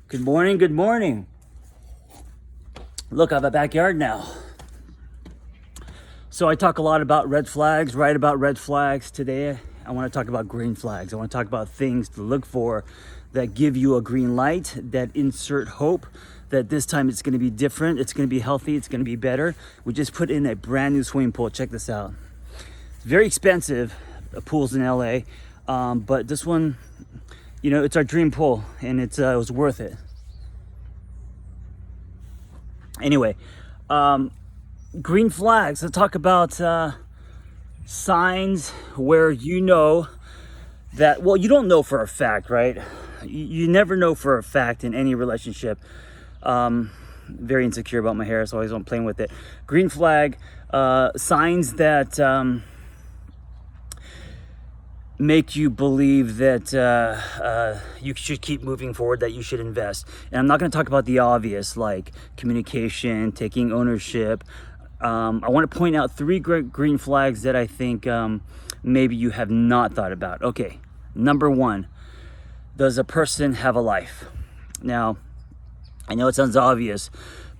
Good morning, good morning. Look, I have a backyard now. So I talk a lot about red flags, write about red flags. Today, I want to talk about green flags. I want to talk about things to look for that give you a green light, that insert hope that this time it's going to be different, it's going to be healthy, it's going to be better. We just put in a brand new swimming pool. Check this out. It's very expensive, pools in LA, but this one, it's our dream pool, and it was worth it. Anyway, green flags. Let's talk about signs where you know that, well, you don't know for a fact, right? You never know for a fact in any relationship. Very insecure about my hair, so I always want playing with it. Green flag, signs that make you believe that you should keep moving forward, that you should invest. And I'm not going to talk about the obvious, like communication, taking ownership. I want to point out three green flags that I think maybe you have not thought about. Okay, number one, does a person have a life? Now, I know it sounds obvious,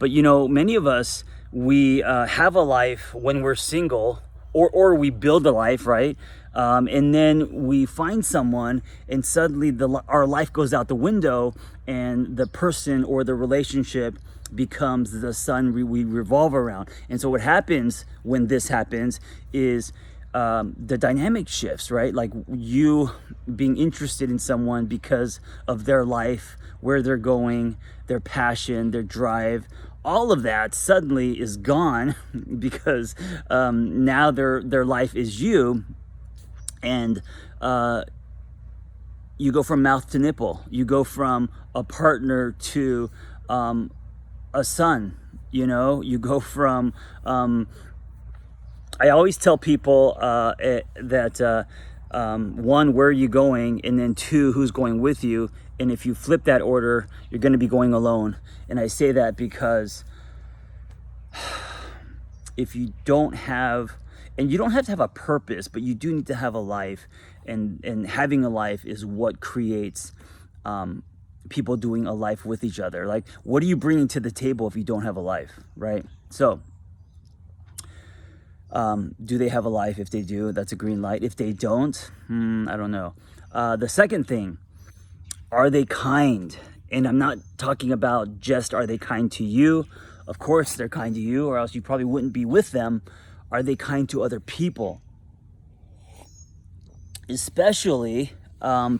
but many of us, we have a life when we're single, or we build a life, right? And then we find someone, and suddenly our life goes out the window, and the person or the relationship becomes the sun we revolve around. And so what happens when this happens is the dynamic shifts, right? Like you being interested in someone because of their life, where they're going, their passion, their drive. All of that suddenly is gone because now their life is you. And you go from mouth to nipple. You go from a partner to a son. You go from. I always tell people that one, where are you going, and then two, who's going with you. And if you flip that order, you're going to be going alone. And I say that because if you don't have. And you don't have to have a purpose, but you do need to have a life. And having a life is what creates people doing a life with each other. Like, what are you bringing to the table if you don't have a life, right? So, do they have a life? If they do, that's a green light. If they don't, I don't know. The second thing, are they kind? And I'm not talking about just are they kind to you. Of course they're kind to you, or else you probably wouldn't be with them. Are they kind to other people? Especially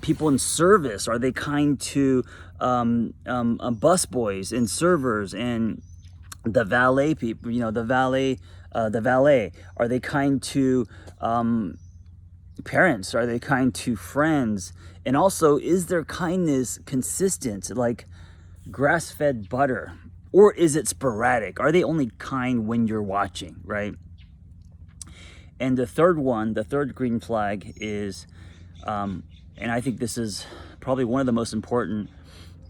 people in service. Are they kind to busboys and servers and the valet people? The valet. Are they kind to parents? Are they kind to friends? And also, is their kindness consistent, like grass-fed butter? Or is it sporadic? Are they only kind when you're watching, right? And the third green flag is, and I think this is probably one of the most important,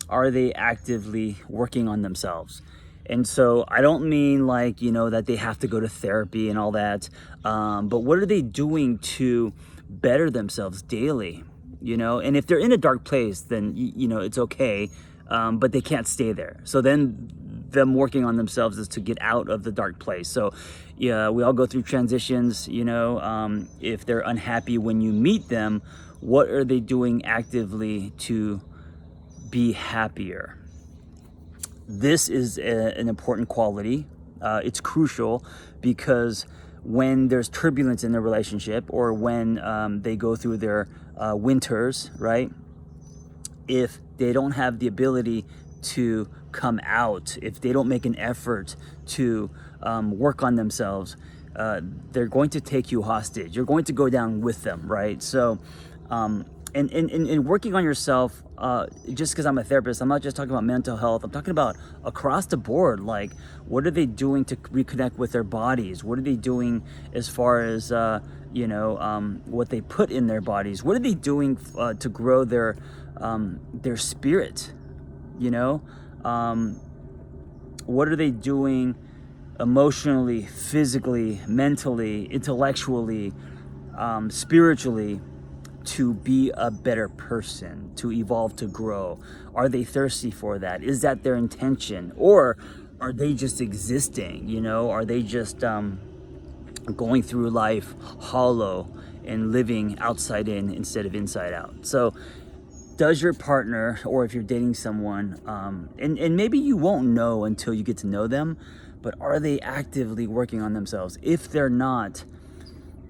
are they actively working on themselves? And so I don't mean like, that they have to go to therapy and all that, but what are they doing to better themselves daily? And if they're in a dark place, then, it's okay, but they can't stay there. So then them working on themselves is to get out of the dark place. So yeah, we all go through transitions. If they're unhappy when you meet them, what are they doing actively to be happier? This is an important quality. It's crucial because when there's turbulence in the relationship, or when they go through their winters, right? If they don't have the ability to come out, if they don't make an effort to work on themselves, they're going to take you hostage. You're going to go down with them, right? So, and working on yourself, just because I'm a therapist, I'm not just talking about mental health. I'm talking about across the board. Like, what are they doing to reconnect with their bodies? What are they doing as far as, what they put in their bodies? What are they doing to grow their spirit? What are they doing emotionally, physically, mentally, intellectually, spiritually, to be a better person, to evolve, to grow? Are they thirsty for that? Is that their intention? Or are they just existing? You know, are they just going through life hollow and living outside in instead of inside out? So does your partner, or if you're dating someone, and maybe you won't know until you get to know them, but are they actively working on themselves? If they're not,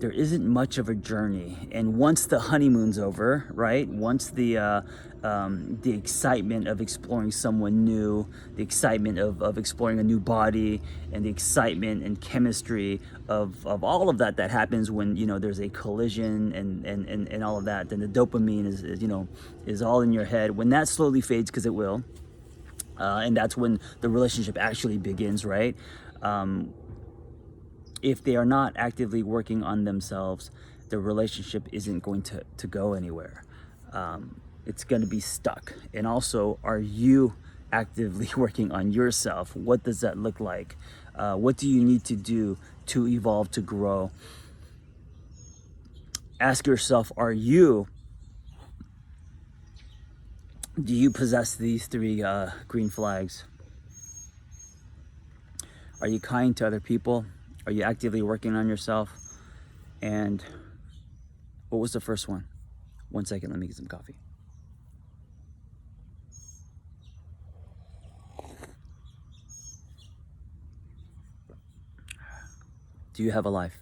there isn't much of a journey. And once the honeymoon's over, right? Once the excitement of exploring someone new, the excitement of exploring a new body, and the excitement and chemistry of all of that happens when, you know, there's a collision and all of that, then the dopamine is, you know, is all in your head. When that slowly fades, because it will, and that's when the relationship actually begins, right? If they are not actively working on themselves, the relationship isn't going to go anywhere. It's going to be stuck. And also, are you actively working on yourself? What does that look like? What do you need to do to evolve, to grow? Ask yourself, do you possess these three green flags? Are you kind to other people? Are you actively working on yourself? And what was the first one? 1 second, let me get some coffee. Do you have a life?